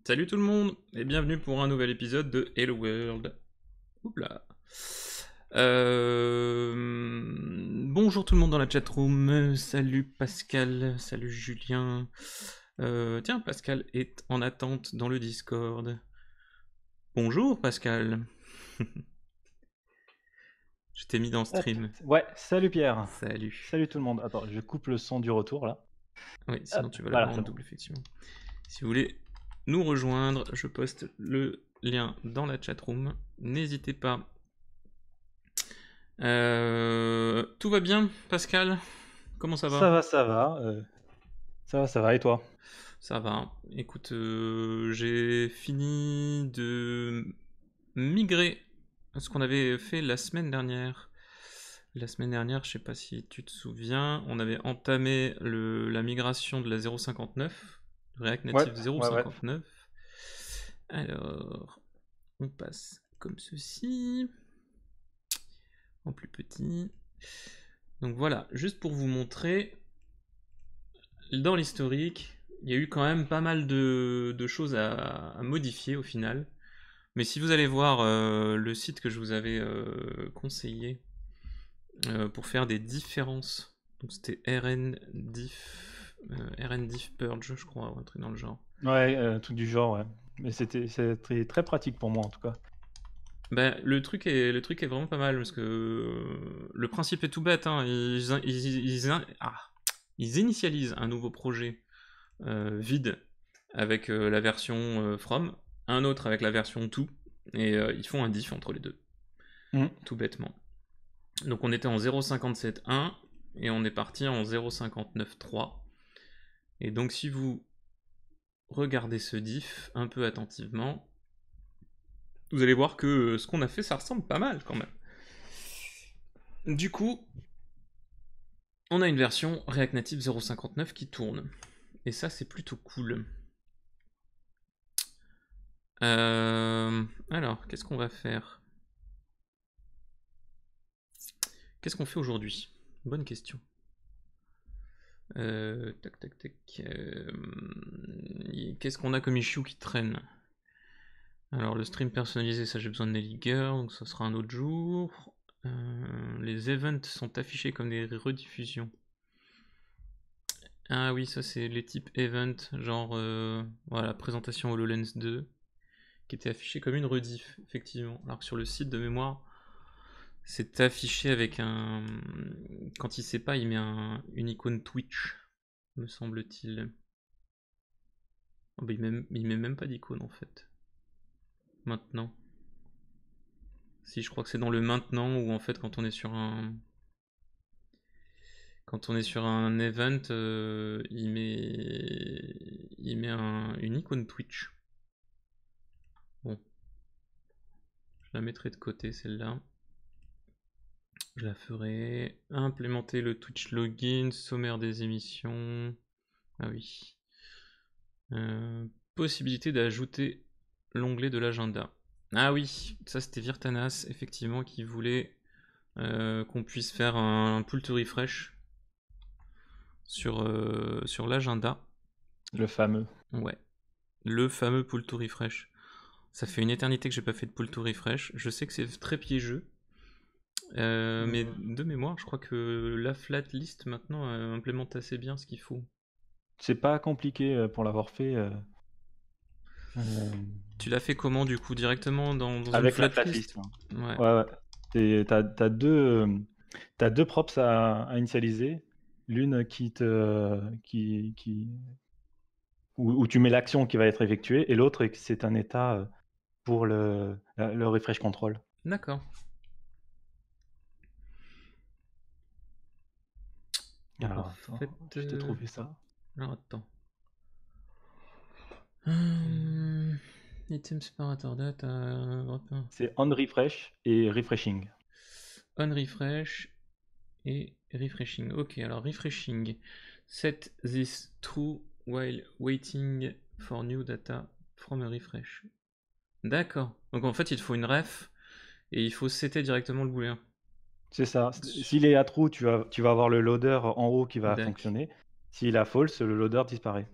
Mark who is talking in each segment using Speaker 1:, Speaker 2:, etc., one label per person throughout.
Speaker 1: Salut tout le monde et bienvenue pour un nouvel épisode de Hello World. Oupla. Bonjour tout le monde dans la chatroom. Salut Pascal, salut Julien. Tiens, Pascal est en attente dans le Discord. Bonjour Pascal. Je t'ai mis dans
Speaker 2: Hop.
Speaker 1: stream.
Speaker 2: Ouais, salut Pierre.
Speaker 1: Salut.
Speaker 2: Salut tout le monde. Attends, je coupe le son du retour là.
Speaker 1: Oui, sinon
Speaker 2: Hop,
Speaker 1: tu vas
Speaker 2: voilà,
Speaker 1: l'avoir en
Speaker 2: c'est bon.
Speaker 1: double effectivement. Si vous voulez nous rejoindre, je poste le lien dans la chatroom. N'hésitez pas. Tout va bien, Pascal? Comment ça va?
Speaker 2: Ça va. Ça va. Et toi?
Speaker 1: Ça va. Écoute, j'ai fini de migrer ce qu'on avait fait la semaine dernière. La semaine dernière, je sais pas si tu te souviens, on avait entamé la migration de la 0.59, React
Speaker 2: Ouais,
Speaker 1: Native
Speaker 2: ouais.
Speaker 1: 0.59. Alors, on passe comme ceci, en plus petit. Donc voilà, juste pour vous montrer, dans l'historique, il y a eu quand même pas mal de choses à modifier au final. Mais si vous allez voir le site que je vous avais conseillé pour faire des différences, donc c'était RNDiff Purge, je crois, ou un truc dans le genre.
Speaker 2: Ouais, tout du genre, ouais. Mais c'était très pratique pour moi en tout cas.
Speaker 1: Ben, le truc est vraiment pas mal parce que le principe est tout bête. Hein. Ils initialisent un nouveau projet vide avec la version From, un autre avec la version To, et ils font un diff entre les deux,
Speaker 2: Hmm.
Speaker 1: tout bêtement. Donc on était en 0.57.1 et on est parti en 0.59.3. Et donc si vous regardez ce diff un peu attentivement, vous allez voir que ce qu'on a fait, ça ressemble pas mal quand même. Du coup, on a une version React Native 0.59 qui tourne. Et ça, c'est plutôt cool. Alors, qu'est-ce qu'on va faire? Qu'est-ce qu'on fait aujourd'hui? Bonne question. Tac, tac, tac. Qu'est-ce qu'on a comme issue qui traîne? Alors, le stream personnalisé, ça j'ai besoin de Nelliger, donc ça sera un autre jour. Les events sont affichés comme des rediffusions. Ah oui, ça c'est les types event, genre voilà, présentation HoloLens 2, qui était affiché comme une rediff, effectivement. Alors que sur le site de mémoire, c'est affiché avec un. Quand il sait pas, il met une icône Twitch, me semble-t-il. Oh, bah, il met même pas d'icône en fait. Maintenant. Si, je crois que c'est dans le maintenant où en fait quand on est sur un. Quand on est sur un event, il met une icône Twitch. Bon, je la mettrai de côté celle-là. Je la ferai. Implémenter le Twitch login, sommaire des émissions. Ah oui. Possibilité d'ajouter l'onglet de l'agenda. Ah oui, ça c'était Virtanas, effectivement, qui voulait qu'on puisse faire un pull to refresh sur l'agenda.
Speaker 2: Le fameux.
Speaker 1: Ouais, le fameux pull to refresh. Ça fait une éternité que j'ai pas fait de pull to refresh. Je sais que c'est très piégeux. Mais de mémoire, je crois que la flat list maintenant implémente assez bien ce qu'il faut.
Speaker 2: C'est pas compliqué pour l'avoir fait
Speaker 1: Tu l'as fait comment du coup? Directement dans une
Speaker 2: avec la
Speaker 1: flat
Speaker 2: flatlist,
Speaker 1: list?
Speaker 2: hein.
Speaker 1: Ouais.
Speaker 2: Ouais. T'as deux props à initialiser. L'une où tu mets l'action qui va être effectuée, et l'autre, c'est un état pour le refresh control.
Speaker 1: D'accord. Donc en
Speaker 2: Alors, attends,
Speaker 1: fait.
Speaker 2: je t'ai trouvé ça.
Speaker 1: Alors attends. Item separator data.
Speaker 2: C'est on refresh et refreshing.
Speaker 1: On refresh et refreshing. Ok, alors refreshing. Set this true while waiting for new data from a refresh. D'accord. Donc en fait, il te faut une ref et il faut setter directement le booléen.
Speaker 2: C'est ça. S'il est à true, tu vas avoir le loader en haut qui va
Speaker 1: Dac.
Speaker 2: fonctionner. S'il a false, le loader disparaît.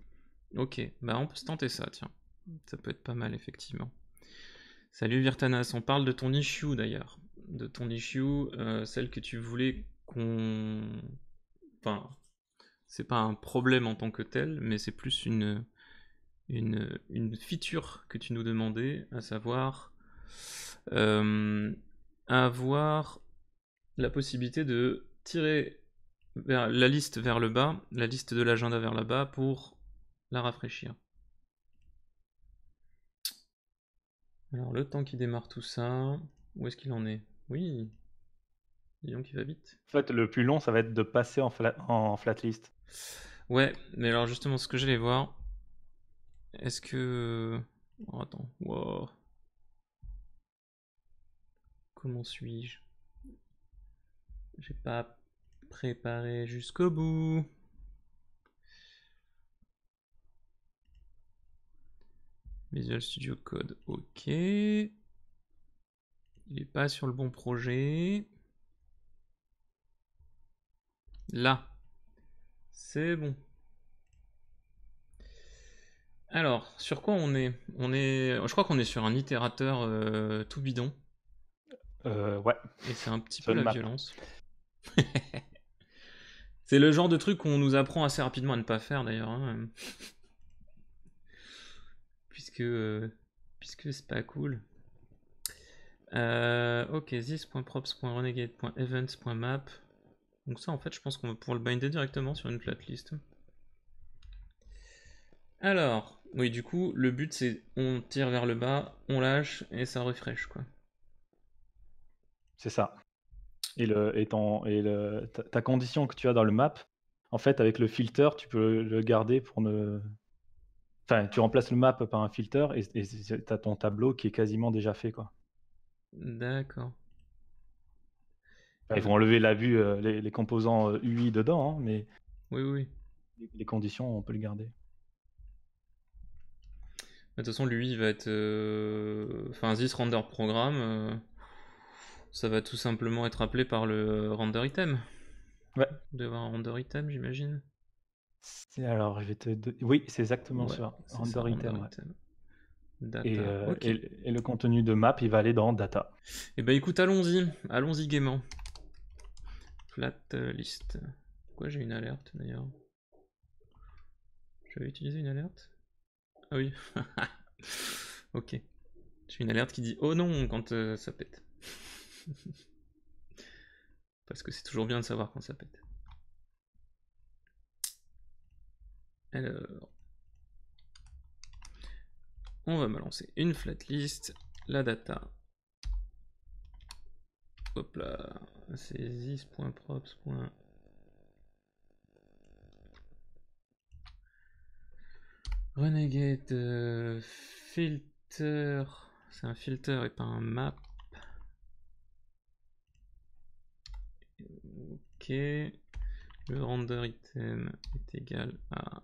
Speaker 1: Ok, bah on peut se tenter ça, tiens. Ça peut être pas mal, effectivement. Salut Virtanas, on parle de ton issue d'ailleurs. De ton issue, celle que tu voulais qu'on... Enfin, c'est pas un problème en tant que tel, mais c'est plus une feature que tu nous demandais, à savoir avoir la possibilité de tirer la liste vers le bas, la liste de l'agenda vers le bas pour la rafraîchir. Alors le temps qui démarre tout ça, où est-ce qu'il en est? Oui, disons qu'il va vite.
Speaker 2: En fait, le plus long, ça va être de passer en flatlist.
Speaker 1: Ouais, mais alors justement, ce que j'allais voir, est-ce que... Oh, attends, wow. Comment suis-je? J'ai pas préparé jusqu'au bout. Visual Studio Code, ok. Il est pas sur le bon projet. Là, c'est bon. Alors, sur quoi on est? Je crois qu'on est sur un itérateur tout bidon.
Speaker 2: Ouais.
Speaker 1: Et c'est un petit peu
Speaker 2: Seul
Speaker 1: la
Speaker 2: map.
Speaker 1: violence. C'est le genre de truc qu'on nous apprend assez rapidement à ne pas faire d'ailleurs. Hein. Puisque c'est pas cool. Ok, this.props.renegade.events.map. Donc ça en fait je pense qu'on va pouvoir le binder directement sur une flatlist. Alors, oui du coup le but c'est on tire vers le bas, on lâche et ça refresh quoi.
Speaker 2: C'est ça. Et ta condition que tu as dans le map, en fait avec le filter tu peux le garder pour ne... Enfin, tu remplaces le map par un filter et tu as ton tableau qui est quasiment déjà fait, quoi.
Speaker 1: D'accord.
Speaker 2: Enfin, ils vont enlever la vue, les composants UI dedans, hein, mais
Speaker 1: Oui, oui.
Speaker 2: les conditions, on peut le garder.
Speaker 1: De toute façon, lui, il va être... Enfin, this render program, ça va tout simplement être appelé par le render item.
Speaker 2: Ouais.
Speaker 1: Il doit y avoir un render item, j'imagine.
Speaker 2: Alors, je vais te... Oui, c'est exactement
Speaker 1: Ouais,
Speaker 2: ça.
Speaker 1: c'est
Speaker 2: Render
Speaker 1: ça, render
Speaker 2: item, ouais.
Speaker 1: item. Data, ok.
Speaker 2: Et le contenu de map, il va aller dans data.
Speaker 1: Et bah écoute, allons-y gaiement. Flat list. Pourquoi j'ai une alerte d'ailleurs? J'avais utilisé une alerte? Ah oui. Ok. J'ai une alerte qui dit oh non quand ça pète. Parce que c'est toujours bien de savoir quand ça pète. Alors, on va balancer une flatlist, la data. Hop là, c'est this.props. Renegade filter, c'est un filter et pas un map. Ok, le render item est égal à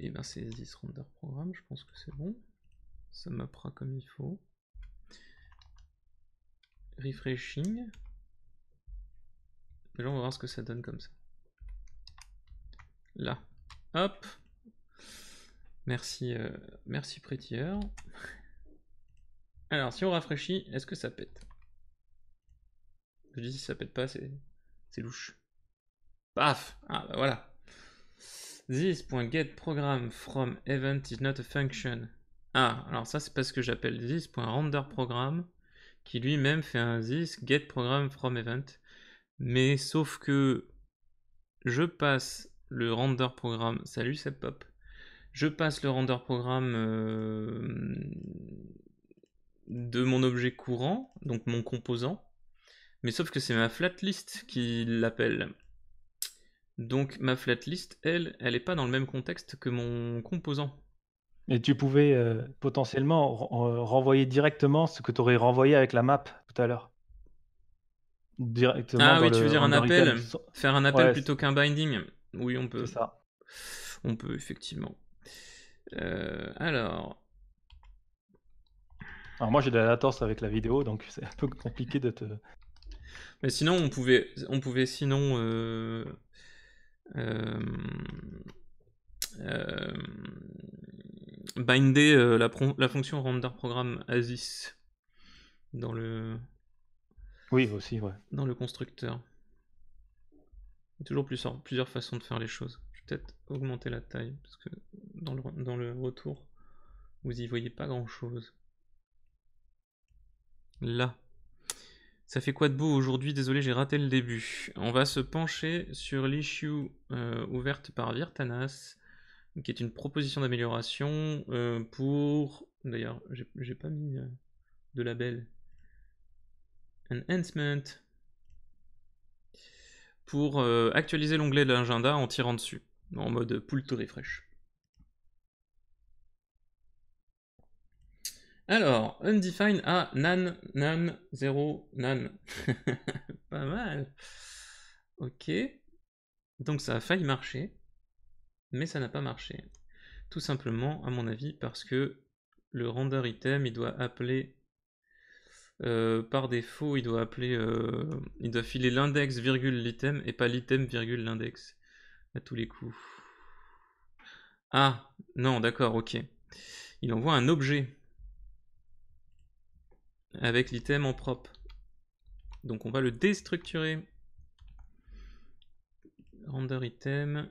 Speaker 1: et ben c'est this render programme, je pense que c'est bon. Ça mappera comme il faut. Refreshing. Déjà on va voir ce que ça donne comme ça. Là. Hop. Merci, merci Prettier. Alors si on rafraîchit, est-ce que ça pète? Je dis si ça pète pas, c'est louche. Paf. Ah bah voilà. This.getProgram from event is not a function. Ah, alors ça c'est parce que j'appelle this.renderProgram qui lui-même fait un this.getProgram from event. Mais sauf que je passe le render programme. Salut c'est pop. Je passe le render programme de mon objet courant, donc mon composant. Mais sauf que c'est ma flatlist qui l'appelle. Donc ma flatlist, elle est pas dans le même contexte que mon composant.
Speaker 2: Et tu pouvais potentiellement renvoyer directement ce que tu aurais renvoyé avec la map tout à l'heure. Directement
Speaker 1: Ah
Speaker 2: dans
Speaker 1: oui, tu veux
Speaker 2: le
Speaker 1: dire un
Speaker 2: render
Speaker 1: appel?
Speaker 2: item.
Speaker 1: Faire un appel
Speaker 2: Ouais,
Speaker 1: plutôt qu'un binding? Oui, on peut.
Speaker 2: c'est ça.
Speaker 1: On peut, effectivement. Alors,
Speaker 2: Alors moi j'ai de la latence avec la vidéo, donc c'est un peu compliqué de te...
Speaker 1: mais sinon, on pouvait sinon binder la fonction render program as this dans le
Speaker 2: Oui, aussi, ouais.
Speaker 1: dans le constructeur. Il y a toujours plusieurs façons de faire les choses. Je vais peut-être augmenter la taille parce que dans le retour, vous y voyez pas grand-chose. Là. Ça fait quoi de beau aujourd'hui? Désolé, j'ai raté le début. On va se pencher sur l'issue ouverte par Virtanas, qui est une proposition d'amélioration pour... D'ailleurs, j'ai pas mis de label. Enhancement. Pour actualiser l'onglet de l'agenda en tirant dessus, en mode pull to refresh. Alors, undefined à nan, 0, nan. Pas mal. Ok. Donc ça a failli marcher, mais ça n'a pas marché. Tout simplement, à mon avis, parce que le render item, il doit appeler... par défaut, il doit appeler... il doit filer l'index virgule l'item, et pas l'item virgule l'index. À tous les coups. Ah, non, d'accord, ok. Il envoie un objet avec l'item en propre. Donc on va le déstructurer. Render item.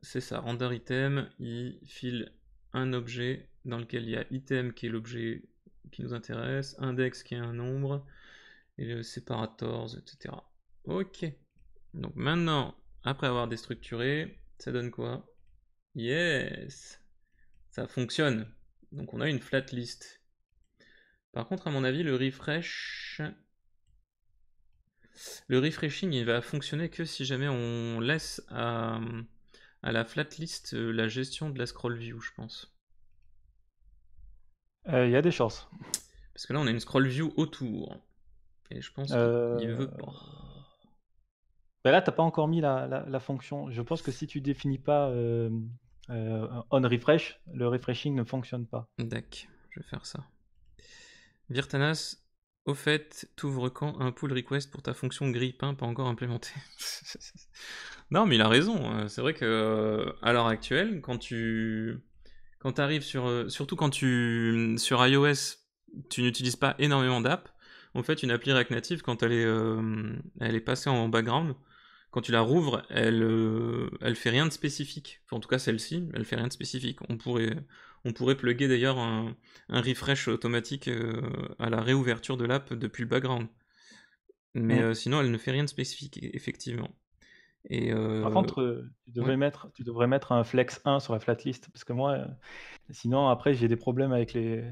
Speaker 1: C'est ça, render item, il file un objet dans lequel il y a item qui est l'objet qui nous intéresse, index qui est un nombre, et le separators, etc. Ok. Donc maintenant, après avoir déstructuré, ça donne quoi? Yes! Ça fonctionne. Donc on a une flat list. Par contre, à mon avis, le refreshing, il va fonctionner que si jamais on laisse à la flat list la gestion de la scroll view, je pense.
Speaker 2: Il y a des chances.
Speaker 1: Parce que là, on a une scroll view autour. Et je pense qu'il veut pas.
Speaker 2: Ben là, t'as pas encore mis la fonction. Je pense que si tu définis pas on refresh, le refreshing ne fonctionne pas.
Speaker 1: D'accord, je vais faire ça. Virtanas, au fait, t'ouvres quand un pull request pour ta fonction grippin pas encore implémentée? Non, mais il a raison. C'est vrai que à l'heure actuelle, quand tu arrives sur, surtout quand sur iOS, tu n'utilises pas énormément d'apps. En fait, une appli React Native, quand elle est passée en background, quand tu la rouvres, elle fait rien de spécifique. Enfin, en tout cas, celle-ci, elle fait rien de spécifique. On pourrait plugger d'ailleurs un refresh automatique à la réouverture de l'app depuis le background. Mais sinon, elle ne fait rien de spécifique, effectivement. Et
Speaker 2: Par contre, tu devrais mettre un flex 1 sur la flatlist, parce que moi, sinon après j'ai des problèmes avec les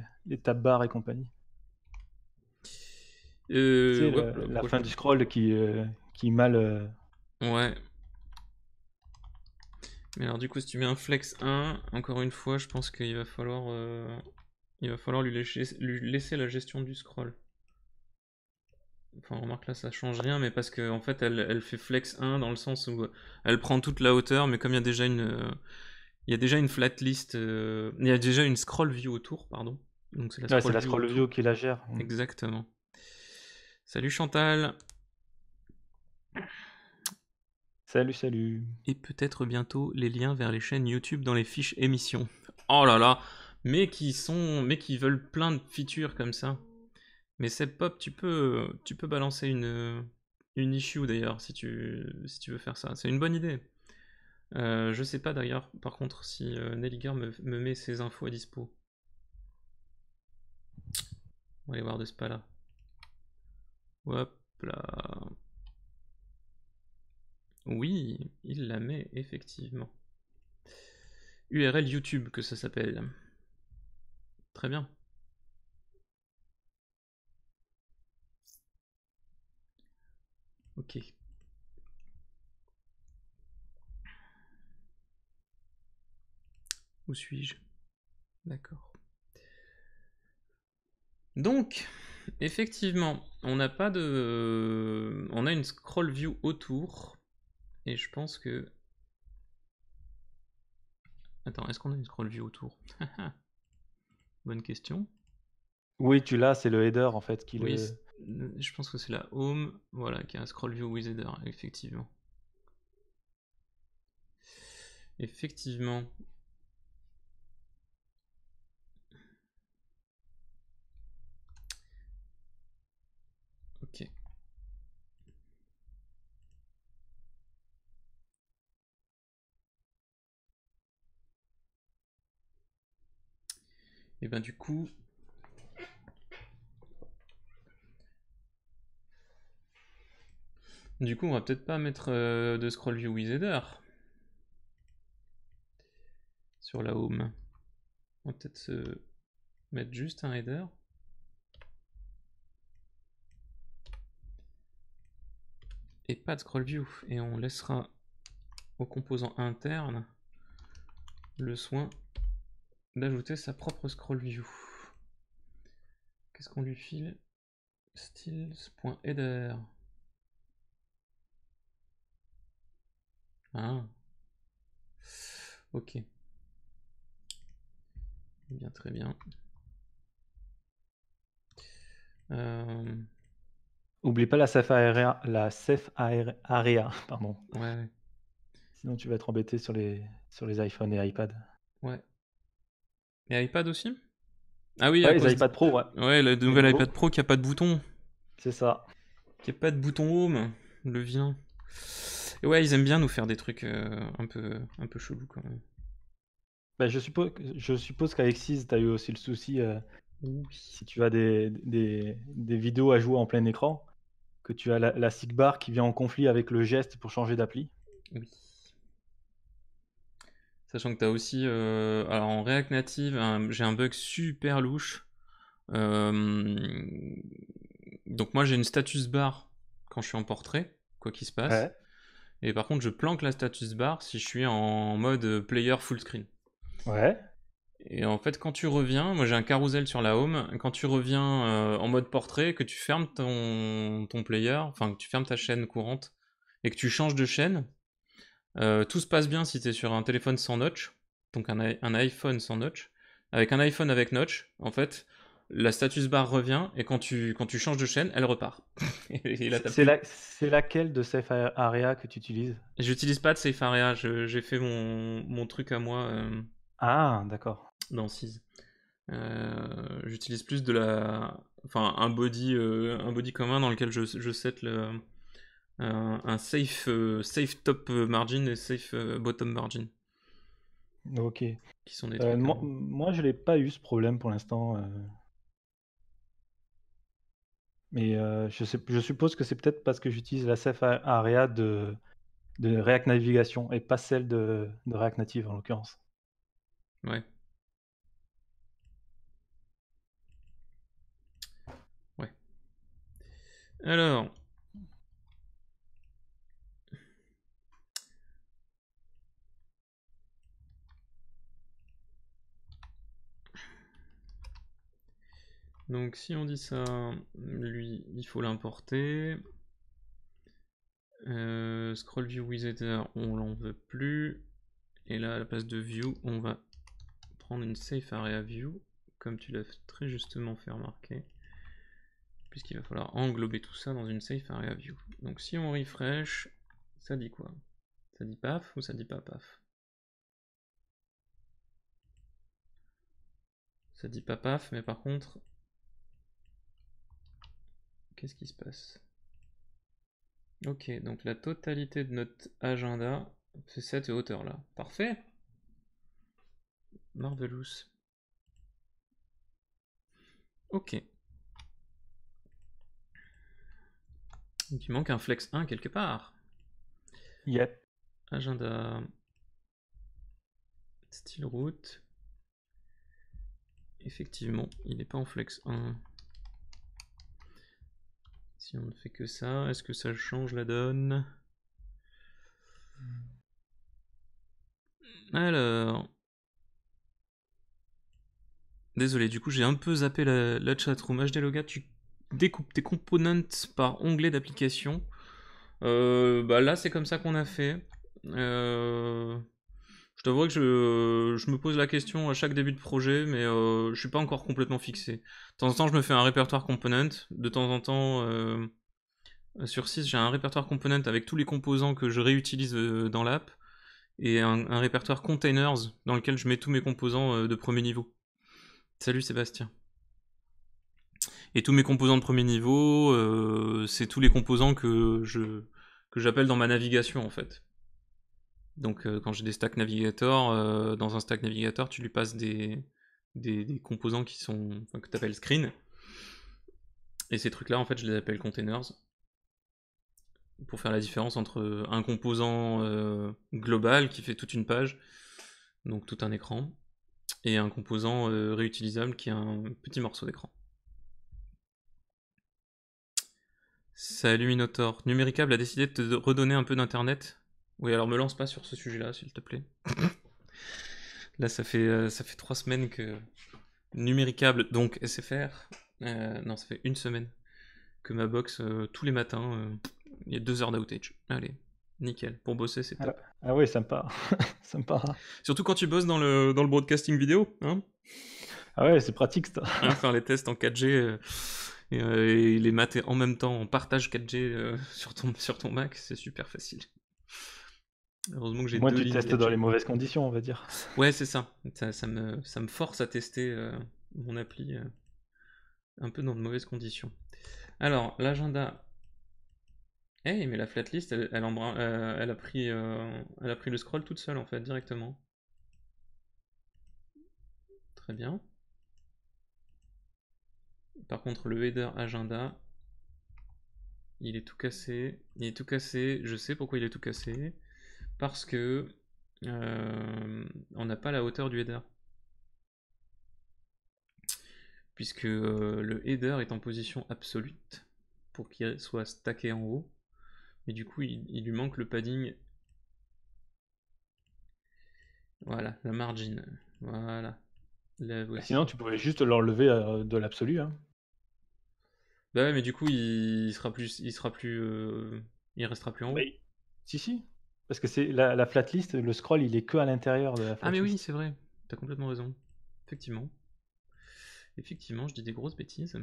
Speaker 2: tab bars et compagnie. Tu sais, la fin du scroll qui mal.
Speaker 1: Ouais. Mais alors du coup, si tu mets un flex 1, encore une fois, je pense qu'il va falloir lui laisser la gestion du scroll. Enfin, remarque là, ça change rien, mais parce que en fait, elle fait flex 1 dans le sens où elle prend toute la hauteur, mais comme il y a déjà une flat list, il y a déjà une scroll view autour, pardon. Donc c'est la
Speaker 2: Ouais, c'est la scroll view qui la gère.
Speaker 1: Exactement. Salut Chantal.
Speaker 2: Salut, salut.
Speaker 1: Et peut-être bientôt les liens vers les chaînes YouTube dans les fiches émissions. Oh là là, mais qui veulent plein de features comme ça. Mais Pop, tu peux balancer une issue d'ailleurs si tu veux faire ça. C'est une bonne idée. Je sais pas d'ailleurs, par contre, si Nelliger me met ses infos à dispo. On va aller voir de ce pas là. Hop là. Oui, il la met effectivement. URL YouTube que ça s'appelle. Très bien. Ok. Où suis-je? D'accord. Donc, effectivement, on n'a pas de... On a une scroll view autour. Et je pense que... Attends, est-ce qu'on a une scroll view autour? Bonne question.
Speaker 2: Oui, tu l'as, c'est le header en fait qui
Speaker 1: oui, je pense que c'est la home, voilà, qui a un scroll view with header, effectivement. Effectivement. Ok. Et ben du coup... on va peut-être pas mettre de scroll view with header sur la home. On va peut-être se mettre juste un header. Et pas de scroll view. Et on laissera au composant interne le soin d'ajouter sa propre scroll view. Qu'est-ce qu'on lui file? Styles.header. Ah. Ok. Bien, très bien.
Speaker 2: Oublie pas la safe area, pardon.
Speaker 1: Ouais.
Speaker 2: Sinon tu vas être embêté sur les iPhones et iPad.
Speaker 1: Ouais. Et iPad aussi? Ah oui,
Speaker 2: Ouais,
Speaker 1: à
Speaker 2: les
Speaker 1: cause
Speaker 2: iPad Pro, ouais.
Speaker 1: Ouais, la nouvelle iPad Pro qui a pas de bouton.
Speaker 2: C'est ça.
Speaker 1: Qui a pas de bouton home. Le vilain. Et ouais, ils aiment bien nous faire des trucs un peu chelous quand même.
Speaker 2: Bah, je suppose qu'avec Seize, tu as eu aussi le souci, si tu as des vidéos à jouer en plein écran, que tu as la SIG-bar qui vient en conflit avec le geste pour changer d'appli.
Speaker 1: Oui. Sachant que tu as aussi, alors en React Native, j'ai un bug super louche. Donc moi j'ai une status bar quand je suis en portrait, quoi qu'il se passe.
Speaker 2: Ouais.
Speaker 1: Et par contre je planque la status bar si je suis en mode player full screen.
Speaker 2: Ouais.
Speaker 1: Et en fait quand tu reviens, moi j'ai un carousel sur la home, quand tu reviens en mode portrait, que tu fermes ton player, enfin que tu fermes ta chaîne courante, et que tu changes de chaîne, tout se passe bien si tu es sur un téléphone sans notch, donc un iPhone sans notch. Avec un iPhone avec notch, en fait, la status bar revient et quand tu changes de chaîne, elle repart. Et là,
Speaker 2: C'est laquelle de Safe Area que tu utilises?
Speaker 1: J'utilise pas de Safe Area, j'ai fait mon truc à moi
Speaker 2: Ah, d'accord.
Speaker 1: dans Seize. J'utilise plus un body commun dans lequel je set un safe top margin et safe bottom margin.
Speaker 2: Ok.
Speaker 1: Qui sont des trucs.
Speaker 2: Moi, je l'ai pas eu ce problème pour l'instant. Mais je suppose que c'est peut-être parce que j'utilise la Safe Area de React Navigation et pas celle de React Native en l'occurrence.
Speaker 1: Ouais. Ouais. Alors. Donc si on dit ça, lui, il faut l'importer. Scroll view with header, on l'en veut plus. Et là, à la place de view, on va prendre une safe area view, comme tu l'as très justement fait remarquer. Puisqu'il va falloir englober tout ça dans une safe area view. Donc si on refresh, ça dit quoi? Ça dit paf ou ça dit pas paf? Ça dit pas paf, mais par contre, qu'est-ce qui se passe? Ok, donc la totalité de notre agenda, c'est cette hauteur-là. Parfait. Marvelous. Ok. Donc il manque un flex 1 quelque part.
Speaker 2: Yep.
Speaker 1: Agenda. Style route. Effectivement, il n'est pas en flex 1. Si on ne fait que ça, est-ce que ça change la donne? Alors. Désolé, du coup j'ai un peu zappé la chatroom. HDLoga, tu découpes tes components par onglet d'application. Bah là c'est comme ça qu'on a fait. Je t'avoue que je me pose la question à chaque début de projet, mais je suis pas encore complètement fixé. De temps en temps je me fais un répertoire component. De temps en temps sur 6 j'ai un répertoire component avec tous les composants que je réutilise dans l'app. et un répertoire containers dans lequel je mets tous mes composants de premier niveau. Salut Sébastien. Et tous mes composants de premier niveau, c'est tous les composants que j'appelle dans ma navigation en fait. Donc quand j'ai des stack navigator, dans un stack navigator, tu lui passes des composants qui sont, enfin, que tu appelles screen. Et ces trucs-là, en fait, je les appelle containers. Pour faire la différence entre un composant global qui fait toute une page, donc tout un écran, et un composant réutilisable qui est un petit morceau d'écran. Salut Minotaur. Numéricable a décidé de te redonner un peu d'internet. Oui, alors me lance pas sur ce sujet-là, s'il te plaît. Là, ça fait 3 semaines que Numéricable, donc SFR, non, ça fait 1 semaine que ma box, tous les matins, il y a 2 heures d'outage. Allez, nickel. Pour bosser, c'est top.
Speaker 2: Ah ouais, sympa. Sympa.
Speaker 1: Surtout quand tu bosses dans le broadcasting vidéo, hein.
Speaker 2: Ah ouais, c'est pratique ça.
Speaker 1: Hein, faire les tests en 4G et les mater en même temps en partage 4G sur ton Mac, c'est super facile. Heureusement que j'ai 2
Speaker 2: Moi,
Speaker 1: lignes
Speaker 2: tu testes
Speaker 1: 4G.
Speaker 2: dans les mauvaises conditions, on va dire.
Speaker 1: Ouais, c'est ça. Ça me force à tester mon appli un peu dans de mauvaises conditions. Alors, l'agenda. Eh, mais la flatlist, elle a pris le scroll toute seule en fait, directement. Très bien. Par contre, le header agenda, il est tout cassé. Il est tout cassé. Je sais pourquoi il est tout cassé. Parce que on n'a pas la hauteur du header. Puisque le header est en position absolue pour qu'il soit stacké en haut. Et du coup, il lui manque le padding. Voilà, la margin. Voilà. La voici.
Speaker 2: Sinon, tu pourrais juste l'enlever de l'absolu. Hein.
Speaker 1: Bah ouais, mais du coup, il restera plus en haut.
Speaker 2: Oui. Si. Parce que c'est la flatlist, le scroll, il est que à l'intérieur de la flatlist.
Speaker 1: Ah mais oui, c'est vrai. T'as complètement raison. Effectivement. Effectivement, je dis des grosses bêtises.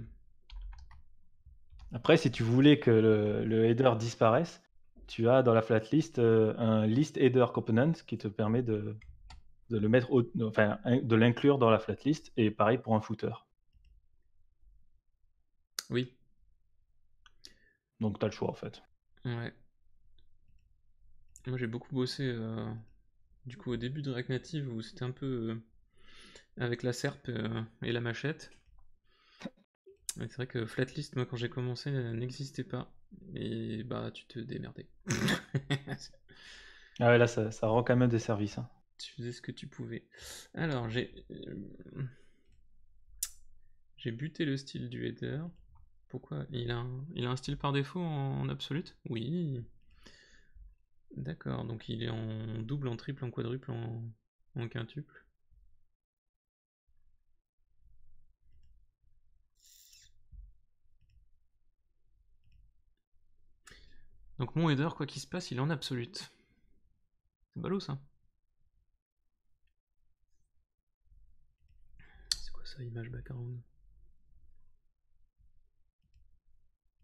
Speaker 2: Après, si tu voulais que le header disparaisse, tu as dans la flatlist un list header component qui te permet de le mettre, de l'inclure dans la flatlist, et pareil pour un footer.
Speaker 1: Oui.
Speaker 2: Donc tu as le choix en fait.
Speaker 1: Ouais. Moi j'ai beaucoup bossé du coup au début de React Native où c'était un peu avec la serpe et la machette. Et c'est vrai que flatlist, moi quand j'ai commencé, n'existait pas. Et bah tu te démerdais.
Speaker 2: Ah ouais, là ça rend quand même des services. Hein.
Speaker 1: Tu faisais ce que tu pouvais. Alors j'ai buté le style du header. Pourquoi il a un style par défaut en absolute? Oui. D'accord, donc il est en double, en triple, en quadruple, en quintuple. Donc mon header, quoi qu'il se passe, il est en absolute. C'est ballot ça. C'est quoi ça, image background?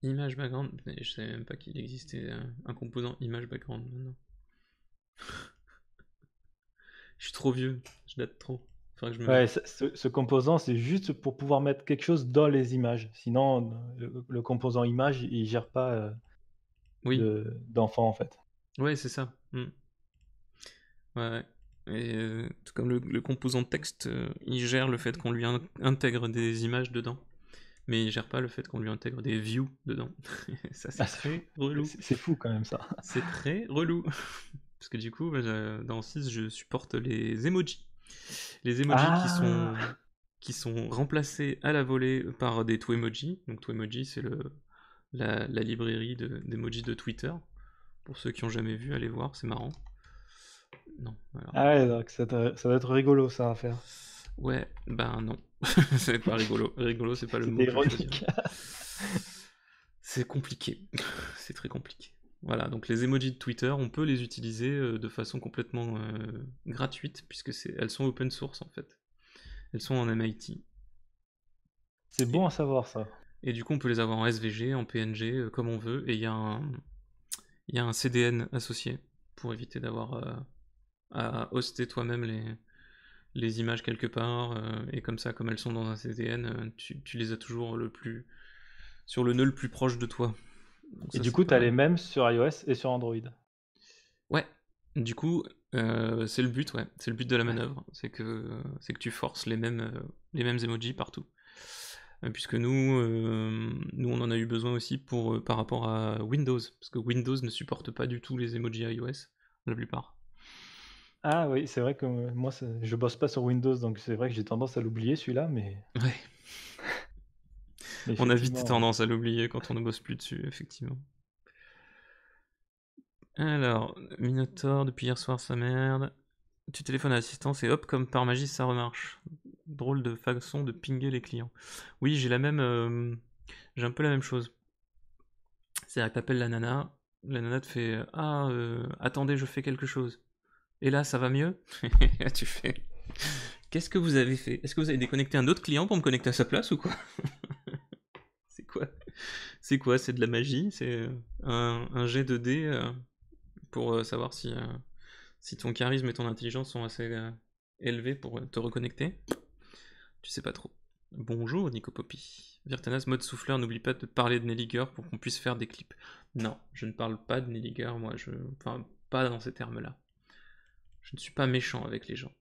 Speaker 1: Image background, je savais même pas qu'il existait un composant image background maintenant. Je suis trop vieux, je date trop. Faudrait que je me...
Speaker 2: Ouais, ce composant, c'est juste pour pouvoir mettre quelque chose dans les images. Sinon, le composant image, il gère pas
Speaker 1: Oui,
Speaker 2: d'enfant en fait.
Speaker 1: ouais, c'est ça. Ouais. Et tout comme le composant texte, il gère le fait qu'on lui intègre des images dedans. Mais il gère pas le fait qu'on lui intègre des views dedans. Ça, c'est très relou.
Speaker 2: C'est fou quand même ça.
Speaker 1: C'est très relou. Parce que du coup, dans 6, je supporte les emojis. Les emojis qui sont remplacés à la volée par des Twemoji. Donc Twemoji, c'est la librairie d'emojis de Twitter. Pour ceux qui ont jamais vu, allez voir, c'est marrant. Non, voilà.
Speaker 2: Ah ouais, donc ça doit être rigolo ça à faire.
Speaker 1: Ouais, ben non. C'est pas rigolo. Rigolo, c'est pas le mot
Speaker 2: C'était
Speaker 1: que je
Speaker 2: ironique.
Speaker 1: choisirais. C'est compliqué. C'est très compliqué. Voilà, donc les emojis de Twitter, on peut les utiliser de façon complètement gratuite, puisque elles sont open source en fait. Elles sont en MIT.
Speaker 2: C'est bon à savoir ça.
Speaker 1: Et du coup, on peut les avoir en SVG, en PNG, comme on veut, et il y a un CDN associé pour éviter d'avoir à hoster toi-même les images quelque part, et comme ça, comme elles sont dans un CDN, tu les as toujours sur le nœud le plus proche de toi. Donc
Speaker 2: Et
Speaker 1: ça,
Speaker 2: du
Speaker 1: c'est
Speaker 2: coup,
Speaker 1: pas
Speaker 2: tu as
Speaker 1: mal.
Speaker 2: les mêmes sur iOS et sur Android.
Speaker 1: Ouais, du coup, c'est le but, ouais. C'est le but de la manœuvre. C'est que tu forces les mêmes emojis partout. Puisque nous, on en a eu besoin aussi par rapport à Windows. Parce que Windows ne supporte pas du tout les emojis iOS, la plupart.
Speaker 2: Ah oui, c'est vrai que moi, je bosse pas sur Windows, donc c'est vrai que j'ai tendance à l'oublier celui-là,
Speaker 1: Ouais,
Speaker 2: mais
Speaker 1: on a vite
Speaker 2: effectivement,
Speaker 1: tendance à l'oublier quand on ne bosse plus dessus, effectivement. Alors, Minotaur, depuis hier soir, ça merde. Tu téléphones à l'assistance et hop, comme par magie, ça remarche. Drôle de façon de pinguer les clients. Oui, j'ai un peu la même chose. C'est-à-dire que t'appelles la nana te fait ah, attendez, je fais quelque chose. Et là, ça va mieux? Et là, tu fais qu'est-ce que vous avez fait? Est-ce que vous avez déconnecté un autre client pour me connecter à sa place ou quoi? C'est quoi? C'est quoi? C'est de la magie? C'est un jet de dés pour savoir si ton charisme et ton intelligence sont assez élevés pour te reconnecter? Tu sais pas trop. Bonjour Nico Poppy. Virtanas, mode souffleur, n'oublie pas de parler de Nelliger pour qu'on puisse faire des clips. Non, je ne parle pas de Nelliger, moi, enfin, pas dans ces termes-là. Je ne suis pas méchant avec les gens.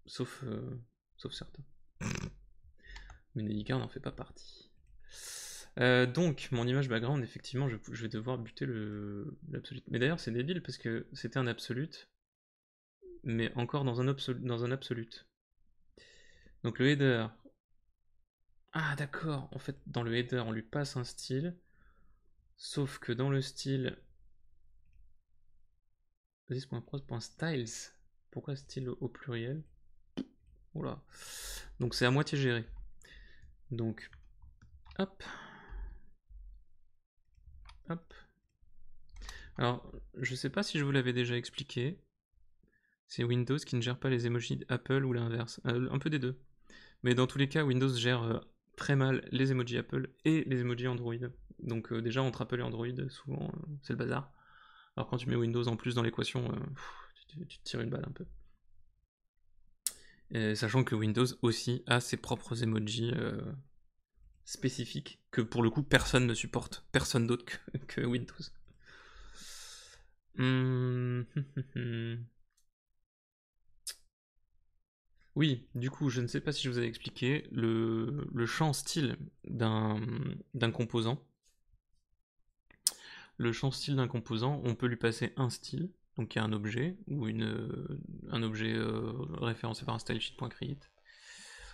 Speaker 1: Sauf, sauf certains. Mais Nelliger n'en fait pas partie. Donc, mon image background, effectivement, je vais devoir buter l'absolute. Mais d'ailleurs, c'est débile parce que c'était un absolute, mais encore dans un absolute. Donc le header. Ah, d'accord. En fait, dans le header, on lui passe un style. Sauf que dans le style. This.pros.styles. Pourquoi style au pluriel? Oula. Donc c'est à moitié géré. Donc, hop. Hop. Alors, je sais pas si je vous l'avais déjà expliqué. C'est Windows qui ne gère pas les emojis Apple ou l'inverse. Un peu des deux. Mais dans tous les cas, Windows gère très mal les emojis Apple et les emojis Android. Donc déjà, entre Apple et Android, souvent, c'est le bazar. Alors quand tu mets Windows en plus dans l'équation, tu te tires une balle un peu. Et sachant que Windows aussi a ses propres emojis spécifiques que pour le coup personne ne supporte. Personne d'autre que Windows. Oui, du coup, je ne sais pas si je vous avais expliqué le champ style d'un composant. Le champ style d'un composant, on peut lui passer un style, donc il y a un objet, ou un objet référencé par un stylesheet.create.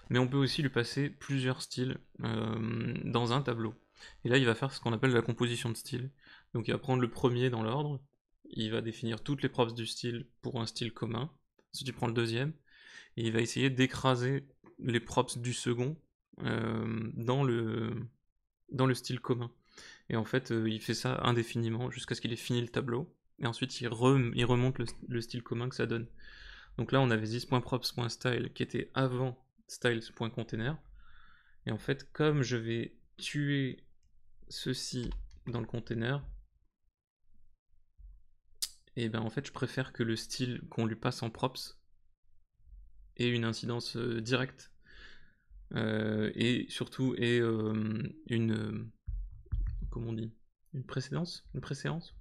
Speaker 1: Mais on peut aussi lui passer plusieurs styles dans un tableau. Et là, il va faire ce qu'on appelle la composition de style. Donc il va prendre le premier dans l'ordre, il va définir toutes les props du style pour un style commun. Ensuite, il prend le deuxième, et il va essayer d'écraser les props du second dans le style commun. Et en fait, il fait ça indéfiniment jusqu'à ce qu'il ait fini le tableau. Et ensuite, il remonte le style commun que ça donne. Donc là, on avait this.props.style qui était avant styles.container. Et en fait, comme je vais tuer ceci dans le container, et ben en fait, je préfère que le style qu'on lui passe en props ait une incidence directe. Et surtout ait comment on dit? Une précédence? Une préséance?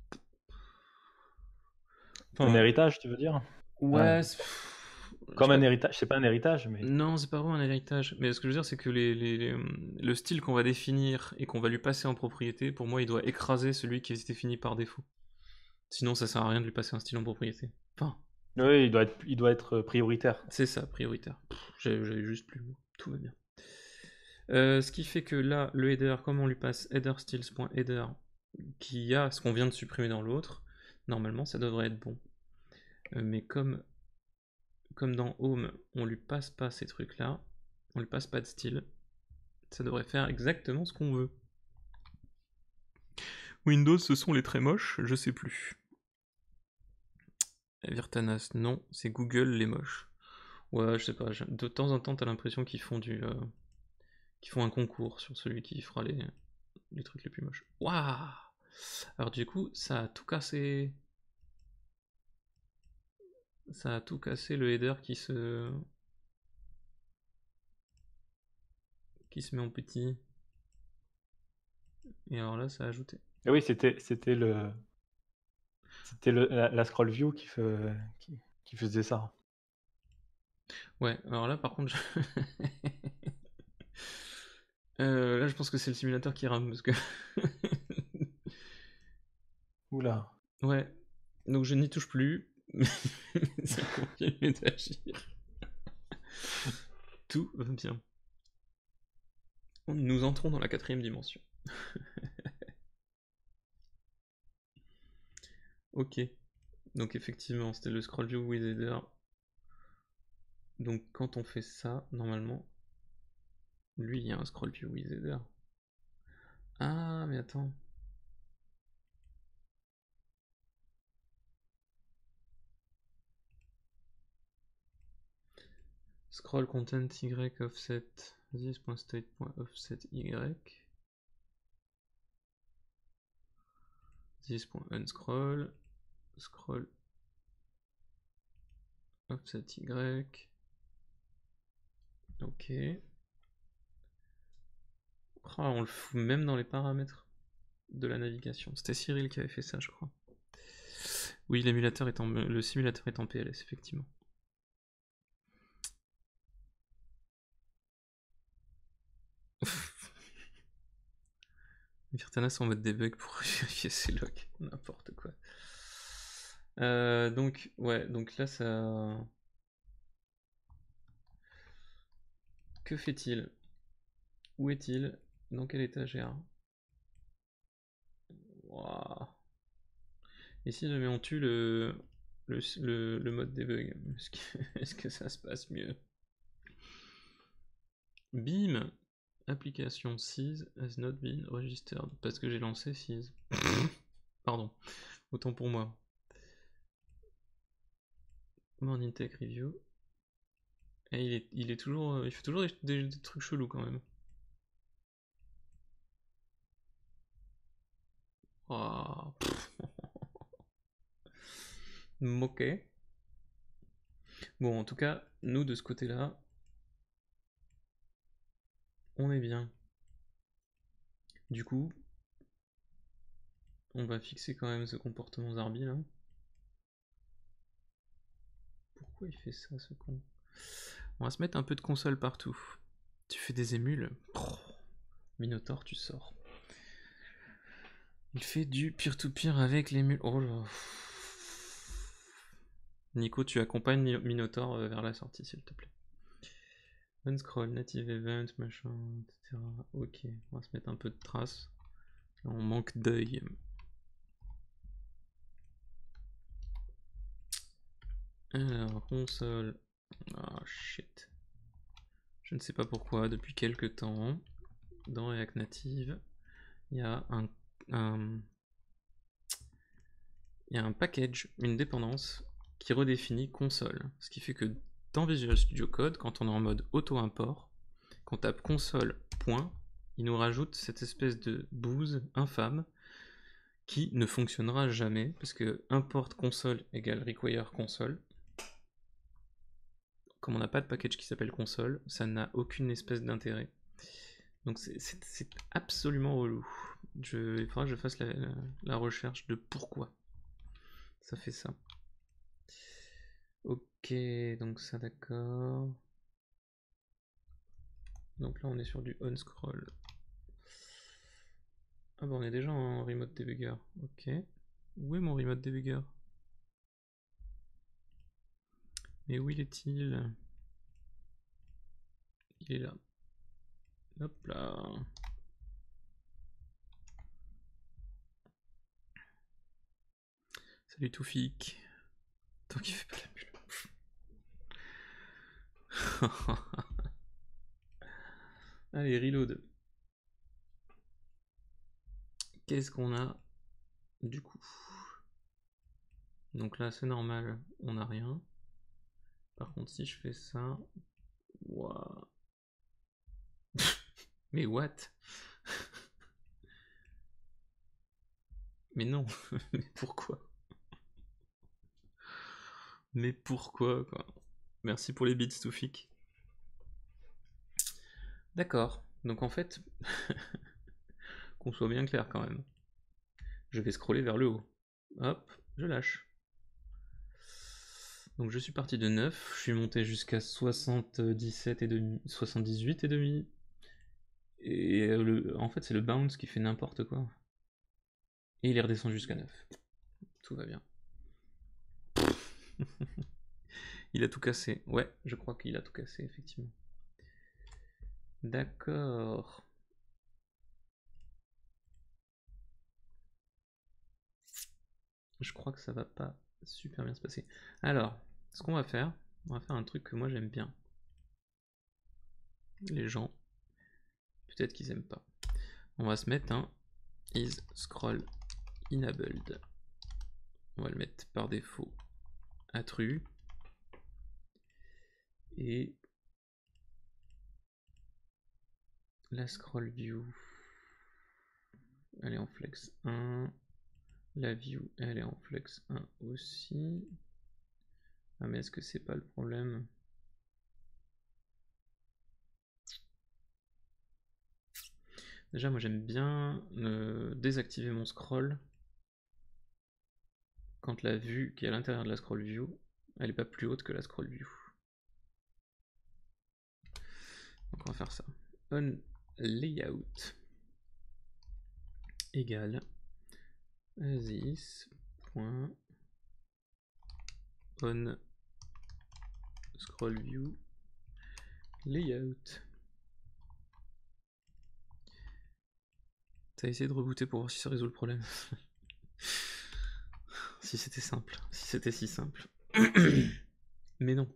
Speaker 2: un
Speaker 1: Enfin,
Speaker 2: héritage, tu veux dire?
Speaker 1: ouais,
Speaker 2: Ouais,
Speaker 1: je sais
Speaker 2: comme
Speaker 1: pas.
Speaker 2: un héritage, c'est pas un héritage, mais
Speaker 1: Non, c'est pas vraiment un héritage. Mais ce que je veux dire, c'est que le style qu'on va définir et qu'on va lui passer en propriété, pour moi, il doit écraser celui qui est défini par défaut. Sinon, ça sert à rien de lui passer un style en propriété. Enfin,
Speaker 2: oui, il doit être prioritaire.
Speaker 1: c'est ça, prioritaire. J'avais juste plus le mot. Tout va bien. Ce qui fait que là, le header, comme on lui passe header_styles.header, qui a ce qu'on vient de supprimer dans l'autre, normalement, ça devrait être bon. Mais comme dans Home, on lui passe pas ces trucs-là, on lui passe pas de style, ça devrait faire exactement ce qu'on veut. Windows, ce sont les très moches, je sais plus. Virtanas, non, c'est Google les moches. Ouais, je sais pas, de temps en temps, t'as l'impression qu'ils font qu'ils font un concours sur celui qui fera les trucs les plus moches. Waouh! Alors du coup, ça a tout cassé. Ça a tout cassé le header qui se met en petit. Et alors là, ça a ajouté.
Speaker 2: Ah oui, c'était la scroll view qui faisait ça.
Speaker 1: Ouais, alors là, par contre, là, je pense que c'est le simulateur qui rame parce que.
Speaker 2: Oula.
Speaker 1: Ouais, donc je n'y touche plus, mais ça continue d'agir. Tout va bien. Nous entrons dans la 4ème dimension. Ok, donc effectivement, c'était le scroll view with header. Donc quand on fait ça, normalement, lui, il y a un scroll view with header. Ah, mais attends. Scroll content y offset this.state.offset y this.unscroll scroll offset y. Ok. Oh, on le fout même dans les paramètres de la navigation. C'était Cyril qui avait fait ça, je crois. Oui, le simulateur est en PLS, effectivement. Virtanas en mode debug pour vérifier ses logs. N'importe quoi. Donc, ouais, donc là, ça... Que fait-il? Où est-il? Dans quelle étagère? Wow. Et si jamais on tue le mode debug, est-ce que ça se passe mieux? Bim! Application seize has not been registered. Parce que j'ai lancé seize. Pardon. Autant pour moi. Morning Tech Review. Et il fait toujours des trucs chelous quand même. Oh. Ok. Bon, en tout cas, nous de ce côté-là, on est bien. Du coup, on va fixer quand même ce comportement Zarbi là. Pourquoi il fait ça, ce con? On va se mettre un peu de console partout. Tu fais des émules. Oh. Minotaur, tu sors. Il fait du peer-to-peer avec l'émule. Oh là. Nico, tu accompagnes Minotaur vers la sortie, s'il te plaît. Unscroll, native event, machin, etc. Ok, on va se mettre un peu de traces. Là, on manque d'œil. Alors, console. Ah, shit. Je ne sais pas pourquoi, depuis quelques temps, dans React Native, il y a il y a un package, une dépendance, qui redéfinit console. Ce qui fait que dans Visual Studio Code, quand on est en mode auto-import, qu'on tape console, point, il nous rajoute cette espèce de bouse infâme qui ne fonctionnera jamais, parce que import console égale require console. Comme on n'a pas de package qui s'appelle console, ça n'a aucune espèce d'intérêt. Donc c'est absolument relou. Il faudra que je fasse la recherche de pourquoi ça fait ça. Ok, donc ça d'accord. Donc là on est sur du unscroll. Ah bah on est déjà en remote debugger. Ok. Où est mon remote debugger? Mais où il est-il? Il est là. Hop là. Salut Toufik. Tant qu'il fait pas la bulle. Allez, reload. Qu'est-ce qu'on a du coup? Donc là c'est normal, on n'a rien. Par contre si je fais ça... Wow. Mais what? Mais non, mais pourquoi? Mais pourquoi, quoi? Merci pour les bits, Toufik. D'accord. Donc en fait, qu'on soit bien clair quand même. Je vais scroller vers le haut. Hop, je lâche. Donc je suis parti de 9, je suis monté jusqu'à 77 et demi, 78 et demi. Et en fait c'est le bounce qui fait n'importe quoi. Et il est redescendu jusqu'à 9. Tout va bien. Il a tout cassé. Ouais, je crois qu'il a tout cassé, effectivement. D'accord. Je crois que ça va pas super bien se passer. Alors, ce qu'on va faire, on va faire un truc que moi j'aime bien. Les gens, peut-être qu'ils aiment pas. On va se mettre un is scroll enabled. On va le mettre par défaut à true. Et la scroll view, elle est en flex 1. La view, elle est en flex 1 aussi. Ah mais est-ce que c'est pas le problème? Déjà moi j'aime bien désactiver mon scroll quand la vue qui est à l'intérieur de la scroll view, elle est pas plus haute que la scroll view. Donc on va faire ça. On layout égale this.on scroll view layout. T'as essayé de rebooter pour voir si ça résout le problème. Si c'était simple, si c'était si simple. Mais non.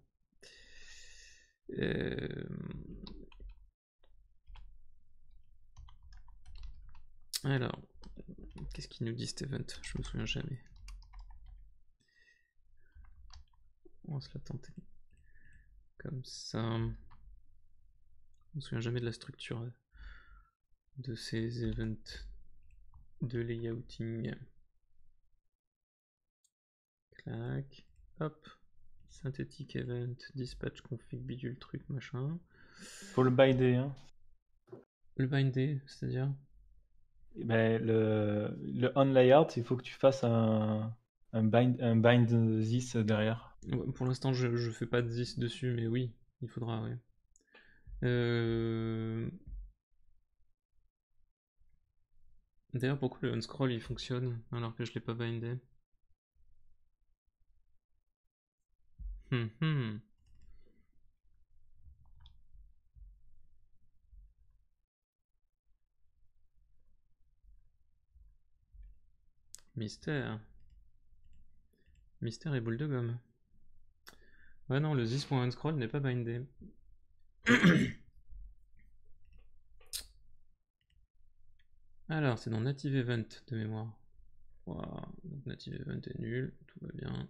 Speaker 1: Alors, qu'est-ce qu'il nous dit cet event? Je me souviens jamais. On va se la tenter. Comme ça. Je me souviens jamais de la structure de ces events de layouting. Clac. Hop. Synthétique event, dispatch config bidule truc machin.
Speaker 2: Faut le binder, hein.
Speaker 1: Le binder, c'est-à-dire?
Speaker 2: Ben, le on layout, il faut que tu fasses un bind this derrière.
Speaker 1: Pour l'instant, je fais pas de this dessus, mais oui, il faudra, ouais. D'ailleurs, pourquoi le unscroll il fonctionne alors que je l'ai pas bindé? Mystère. Mystère et boule de gomme. Ouais, non, le this.unscroll n'est pas bindé. Alors, c'est dans Native Event de mémoire. Wow. Donc, Native Event est nul, tout va bien.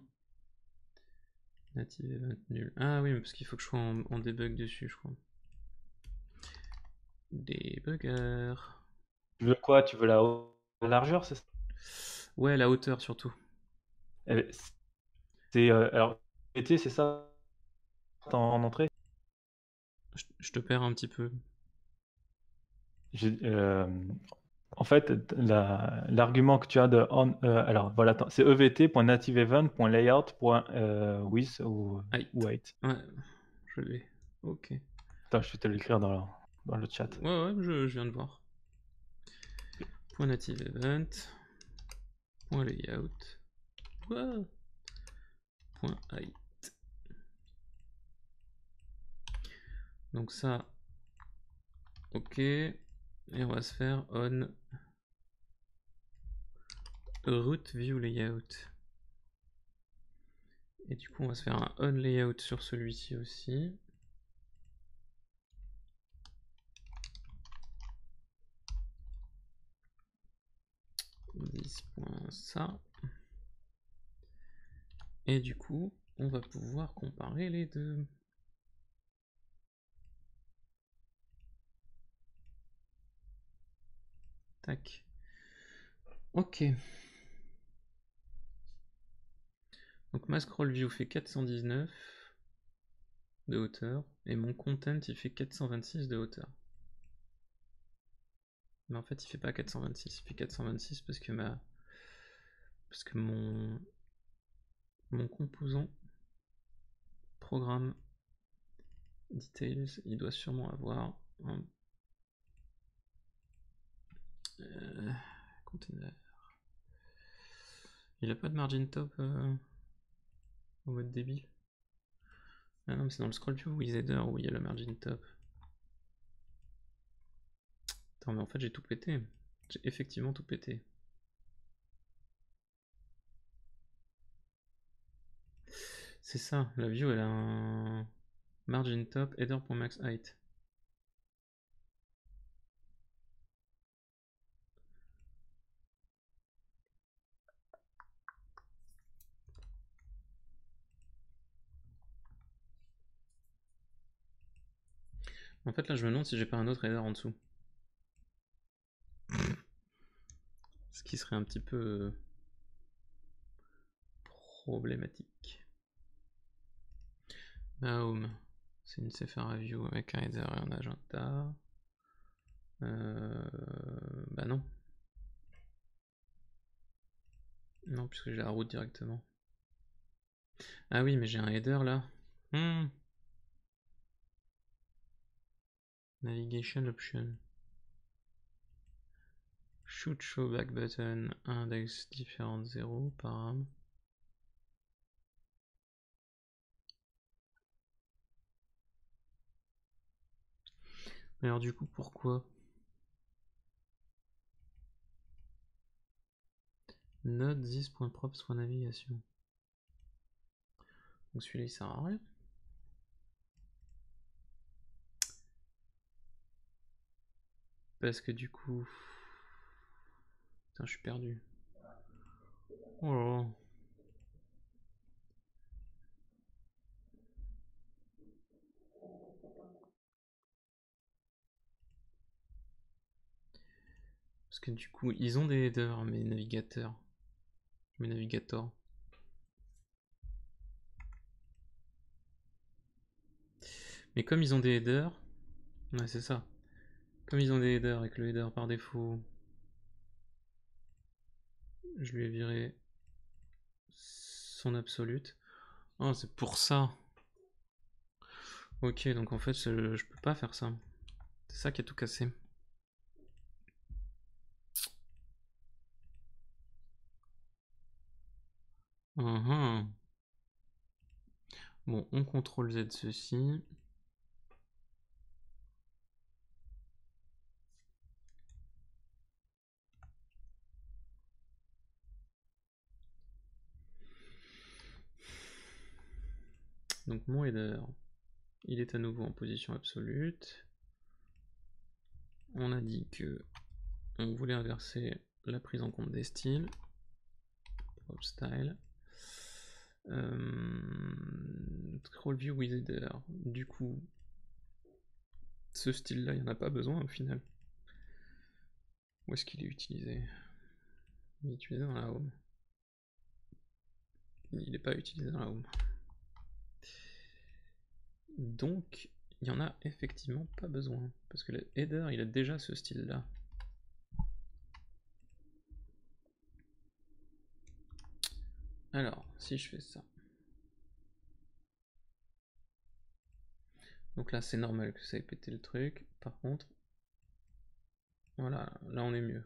Speaker 1: Native Event nul. Ah oui, mais parce qu'il faut que je sois en debug dessus, je crois. Debugger.
Speaker 2: Tu veux quoi? Tu veux la largeur, c'est ça?
Speaker 1: Ouais, la hauteur surtout.
Speaker 2: C'est alors été, c'est ça en entrée?
Speaker 1: Je te perds un petit peu.
Speaker 2: En fait, l'argument que tu as de alors voilà, c'est evt.nativeevent.layout.width ou height.
Speaker 1: Ouais, je l'ai. Ok.
Speaker 2: Attends, je vais te l'écrire dans le chat.
Speaker 1: Ouais, je viens de voir. .native event. .layout. .height. Donc ça, ok. Et on va se faire on root view layout. Et du coup, on va se faire un on layout sur celui-ci aussi. .ça. Et du coup, on va pouvoir comparer les deux. Tac. Ok. Donc ma scroll view fait 419 de hauteur et mon content il fait 426 de hauteur. Mais en fait il fait pas 426, il fait 426 parce que mon composant programme details il doit sûrement avoir un container. Il a pas de margin top en mode débile. Ah non mais c'est dans le scroll view with header où il y a le margin top. Attends mais en fait j'ai tout pété. J'ai effectivement tout pété. C'est ça, la view elle a un margin top header.max height. En fait là je me demande si j'ai pas un autre header en dessous. Ce qui serait un petit peu problématique. Home, c'est une Sephora View avec un header et un agenda. Bah non. Non, puisque j'ai la route directement. Ah oui, mais j'ai un header là. Navigation option. Should show back button, index différente 0, param. Mais alors du coup, pourquoi Node this.props.navigation. Donc celui-là il sert à rien. Parce que du coup... Putain, je suis perdu. Oh là là. Parce que du coup, ils ont des headers, mes navigateurs. Mes navigators. Mais comme ils ont des headers... Ouais, c'est ça. Comme ils ont des headers et que le header par défaut... Je lui ai viré son absolute. Oh, c'est pour ça. Ok, donc en fait, je peux pas faire ça. C'est ça qui a tout cassé. Bon, on contrôle Z ceci. Donc mon header, il est à nouveau en position absolue. On a dit que on voulait inverser la prise en compte des styles. Prop style. Scroll view with header. Du coup, ce style-là, il n'y en a pas besoin au final. Où est-ce qu'il est utilisé? Il est utilisé dans la home. Il n'est pas utilisé dans la home. Donc, il n'y en a effectivement pas besoin. Parce que le header, il a déjà ce style-là. Alors, si je fais ça. Donc là, c'est normal que ça ait pété le truc. Par contre, voilà, là on est mieux.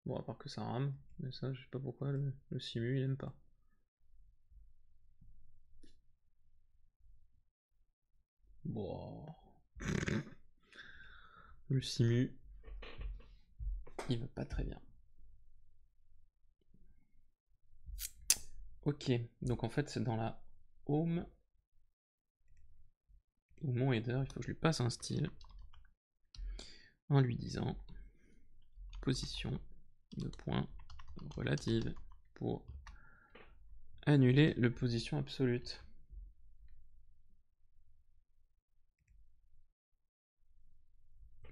Speaker 1: Bon, à part que ça rame, mais ça, je sais pas pourquoi le simu il aime pas. Bon. Le simu, il va pas très bien. Ok, donc en fait, c'est dans la home ou mon header, il faut que je lui passe un style en lui disant position de point relative pour annuler le position absolute.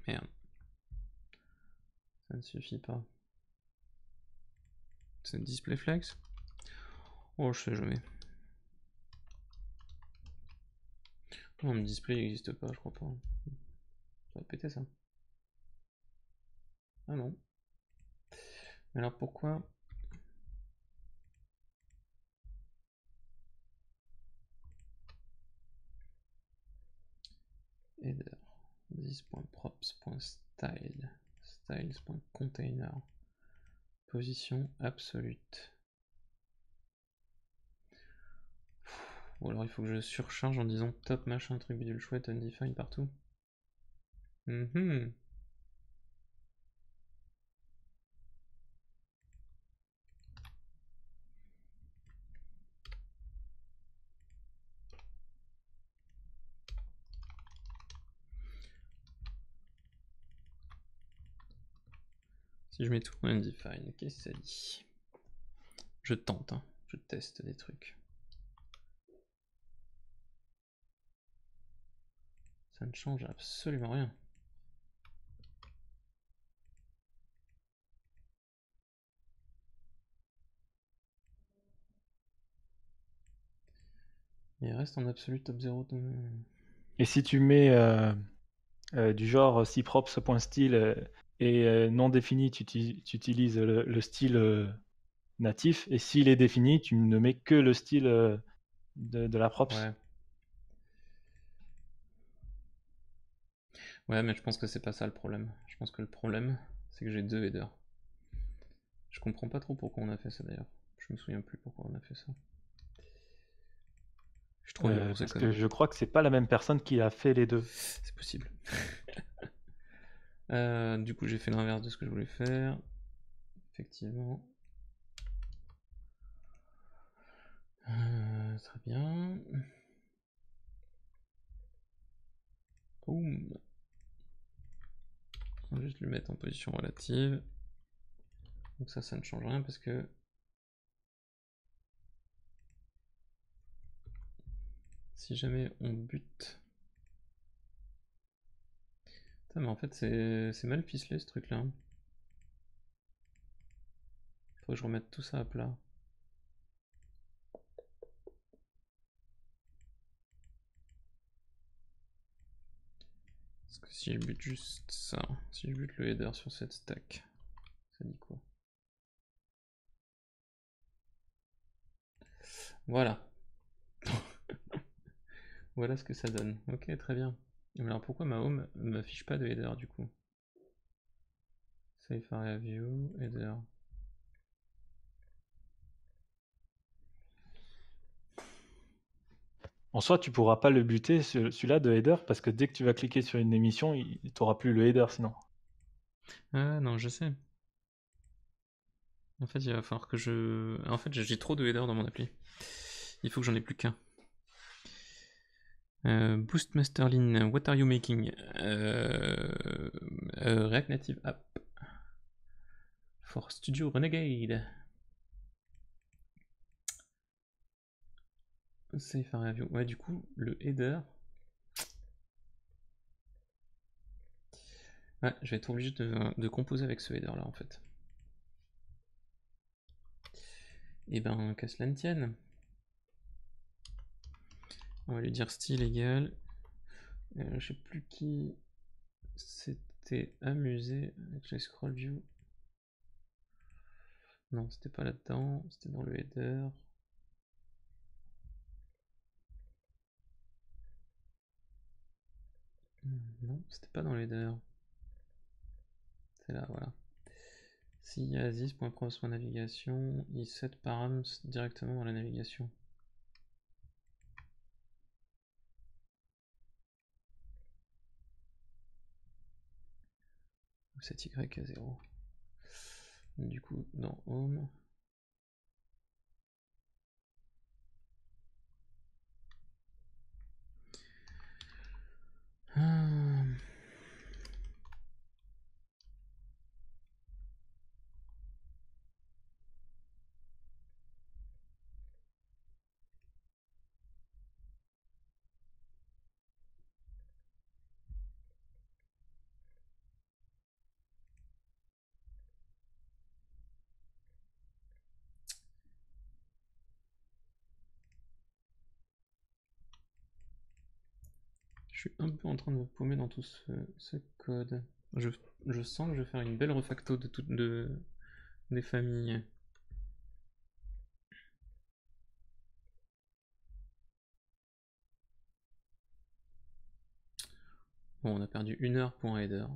Speaker 1: Merde. Ça ne suffit pas. C'est display flex. Oh, je sais jamais. Non, le display n'existe pas, je crois pas. Ça va péter ça. Ah non. Alors pourquoi? Header. This.props.style. Styles.container. Position absolute. Ou alors il faut que je surcharge en disant top machin truc bidule chouette undefined partout. Si je mets tout undefined, qu'est-ce que ça dit? Je tente, hein. Je teste des trucs. Ça ne change absolument rien. Il reste en absolu top 0 de...
Speaker 2: Et si tu mets du genre si props.style et non défini, tu utilises le style natif, et s'il est défini, tu ne mets que le style de la props.
Speaker 1: Ouais. Ouais, mais je pense que c'est pas ça le problème. Je pense que le problème, c'est que j'ai deux headers. Je comprends pas trop pourquoi on a fait ça d'ailleurs. Je me souviens plus pourquoi on a fait ça. Je suis trop nul pour ces
Speaker 2: Parce
Speaker 1: codes.
Speaker 2: que je crois que c'est pas la même personne qui a fait les deux.
Speaker 1: C'est possible. Du coup, j'ai fait l'inverse de ce que je voulais faire. Effectivement. Très bien. Boum. On va juste le mettre en position relative. Donc ça ne change rien parce que si jamais on bute... Putain, mais en fait c'est mal ficelé ce truc là. Faut que je remette tout ça à plat. Parce que si je bute juste ça, si je bute le header sur cette stack, ça dit quoi? Voilà. Voilà ce que ça donne. Ok, très bien. Mais alors pourquoi ma home ne m'affiche pas de header du coup? Save area view, header.
Speaker 2: En soi, tu pourras pas le buter, celui-là de header, parce que dès que tu vas cliquer sur une émission, tu n'auras plus le header sinon.
Speaker 1: Ah non, je sais. En fait, il va falloir que je... En fait, j'ai trop de headers dans mon appli. Il faut que j'en ai plus qu'un. Boost Masterlin, what are you making? React Native App for Studio Renegade. Save area view. Ouais, du coup, le header. Ouais, je vais être obligé de composer avec ce header là en fait. Et ben, qu'à cela ne tienne. On va lui dire style égal. Je sais plus qui s'était amusé avec les scroll view. Non, c'était pas là-dedans, c'était dans le header. Non, c'était pas dans le header. C'est là, voilà. Si Aziz.props.navigation, il set params directement dans la navigation. Cet Y à 0. Du coup, dans Home. Je suis un peu en train de me paumer dans tout ce code. Je sens que je vais faire une belle refacto des familles. Bon, on a perdu 1 heure pour un header.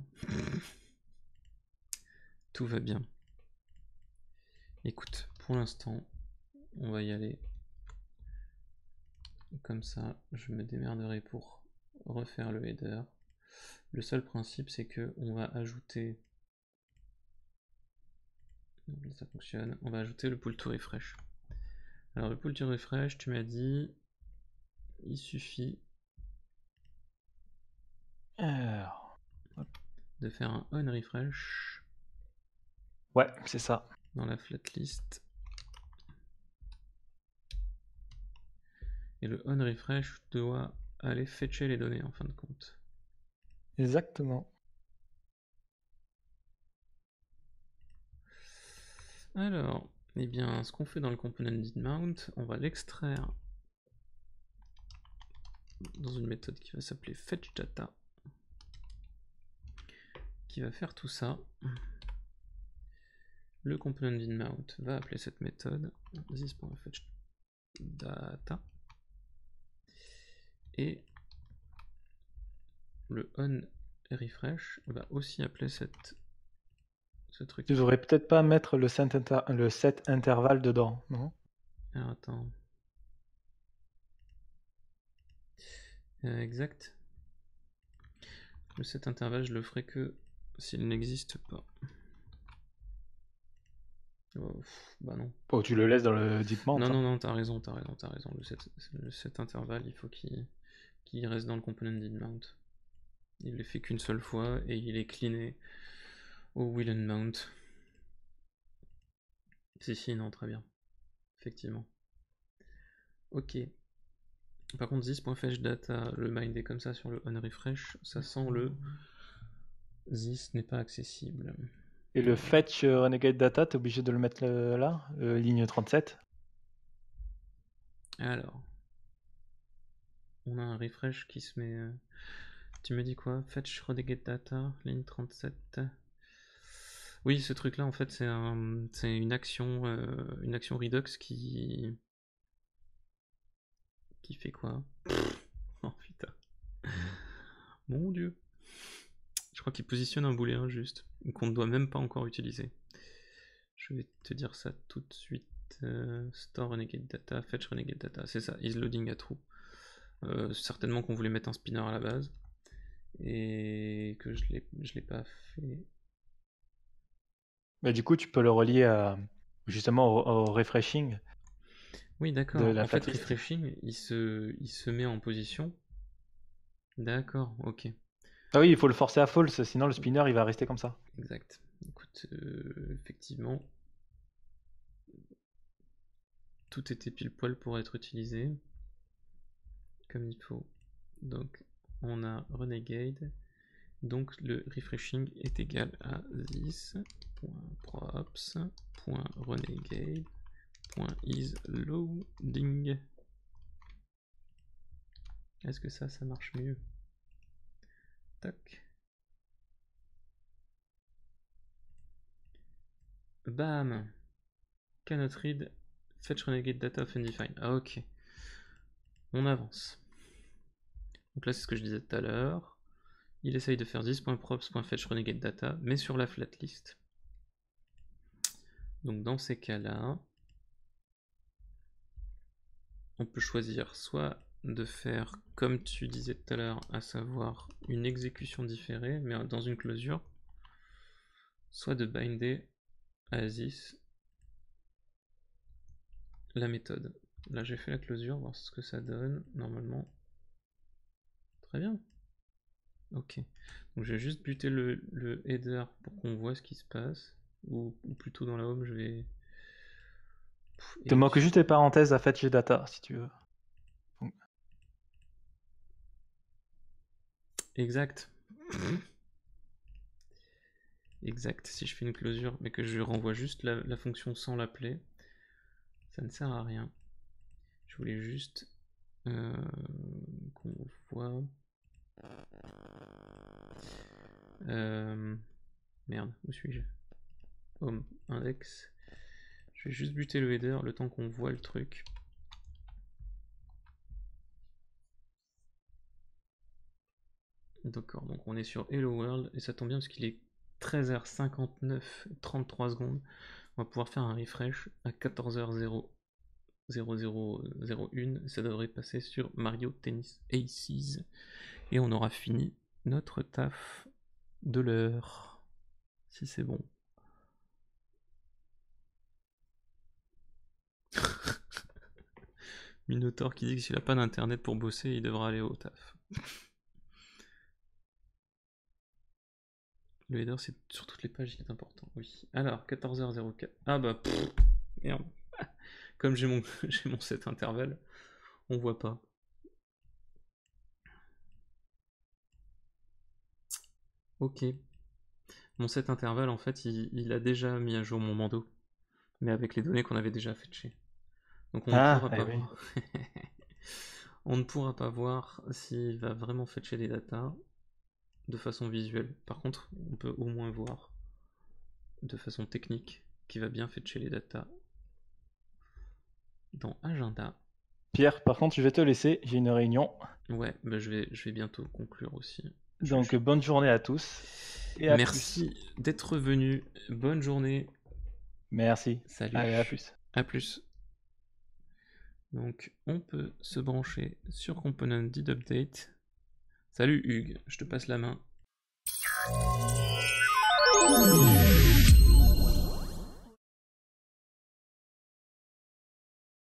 Speaker 1: Tout va bien. Écoute, pour l'instant, on va y aller comme ça. Je me démerderai pour refaire le header. Le seul principe, c'est que on va ajouter... Ça fonctionne. On va ajouter le pull to refresh. Alors le pull to refresh, tu m'as dit... Il suffit... de faire un on refresh.
Speaker 2: Ouais, c'est ça.
Speaker 1: Dans la flatlist. Et le on refresh doit aller fetcher les données en fin de compte.
Speaker 2: Exactement.
Speaker 1: Alors, eh bien, ce qu'on fait dans le component didMount, on va l'extraire dans une méthode qui va s'appeler fetchData, qui va faire tout ça. Le component didMount va appeler cette méthode this.fetchData, et le onRefresh va aussi appeler ce truc.
Speaker 2: Tu devrais peut-être pas mettre le set intervalle dedans, non?
Speaker 1: Alors attends. Exact. Le set intervalle, je le ferai que s'il n'existe pas. Oh, bah non.
Speaker 2: Oh, tu le laisses dans le didMount.
Speaker 1: Non, non, non, t'as raison. Le set intervalle, il faut qu'il reste dans le component didMount. Il l'est fait qu'une seule fois et il est cleané au will_mount. Si, non, très bien. Effectivement. Ok. Par contre, this.fetchData, le mind est comme ça sur le onRefresh, ça sent le this n'est pas accessible.
Speaker 2: Et le fetch renegade data, t'es obligé de le mettre là, ligne 37.
Speaker 1: Alors, on a un refresh qui se met... Tu me dis quoi? Fetch renegade data, ligne 37. Oui, ce truc là en fait c'est une action Redux qui fait quoi? Oh putain. Mon dieu. Je crois qu'il positionne un booléen juste, qu'on ne doit même pas encore utiliser. Je vais te dire ça tout de suite. Store renegade data, fetch renegade data, c'est ça, is loading à true. Certainement qu'on voulait mettre un spinner à la base et que je l'ai pas fait.
Speaker 2: Mais du coup, tu peux le relier justement au refreshing.
Speaker 1: Oui, d'accord. En fait, refreshing, il se met en position. D'accord, ok.
Speaker 2: Ah oui, il faut le forcer à false, sinon le spinner il va rester comme ça.
Speaker 1: Exact. Écoute, effectivement, tout était pile poil pour être utilisé comme il faut. Donc, on a renegade. Donc, le refreshing est égal à this.props.renegade.isLoading. Est-ce que ça marche mieux? Tac. Bam. Cannot read fetch renegade data of undefined. Ah, ok. On avance. Donc là, c'est ce que je disais tout à l'heure. Il essaye de faire this.props.fetch renegade data, mais sur la flatlist. Donc dans ces cas-là, on peut choisir soit de faire comme tu disais tout à l'heure, à savoir une exécution différée, mais dans une closure, soit de binder à this la méthode. Là j'ai fait la closure, voir ce que ça donne, normalement. Très bien. Ok. Donc je vais juste buter le header pour qu'on voit ce qui se passe, ou plutôt dans la home je vais...
Speaker 2: Il te manque juste les parenthèses à fetch data si tu veux.
Speaker 1: Exact. Exact. Si je fais une closure mais que je renvoie juste la fonction sans l'appeler, ça ne sert à rien. Je voulais juste qu'on voit Merde, où suis-je? Home, index. Je vais juste buter le header le temps qu'on voit le truc. D'accord, donc on est sur Hello World et ça tombe bien parce qu'il est 13h59, 33 secondes. On va pouvoir faire un refresh à 14h00. 0001, ça devrait passer sur Mario Tennis Aces et on aura fini notre taf de l'heure, si c'est bon. Minotaur qui dit que s'il a pas d'internet pour bosser, il devra aller au taf. Le header c'est sur toutes les pages qui est important, oui. Alors 14h04, ah bah merde. Comme j'ai mon set intervalle, on voit pas. Ok. Mon set intervalle, en fait, il a déjà mis à jour mon Mando. Mais avec les données qu'on avait déjà fetchées. Donc on ne pourra pas voir. On ne pourra pas voir s'il va vraiment fetcher les datas de façon visuelle. Par contre, on peut au moins voir de façon technique qu'il va bien fetcher les datas dans Agenda.
Speaker 2: Pierre, par contre, je vais te laisser, j'ai une réunion.
Speaker 1: Ouais, bah je vais bientôt conclure aussi.
Speaker 2: Donc bonne journée à tous. Et à
Speaker 1: Merci d'être venu. Bonne journée.
Speaker 2: Merci.
Speaker 1: Salut.
Speaker 2: Allez, à plus.
Speaker 1: À plus. Donc on peut se brancher sur Component did update. Salut Hugues, je te passe la main.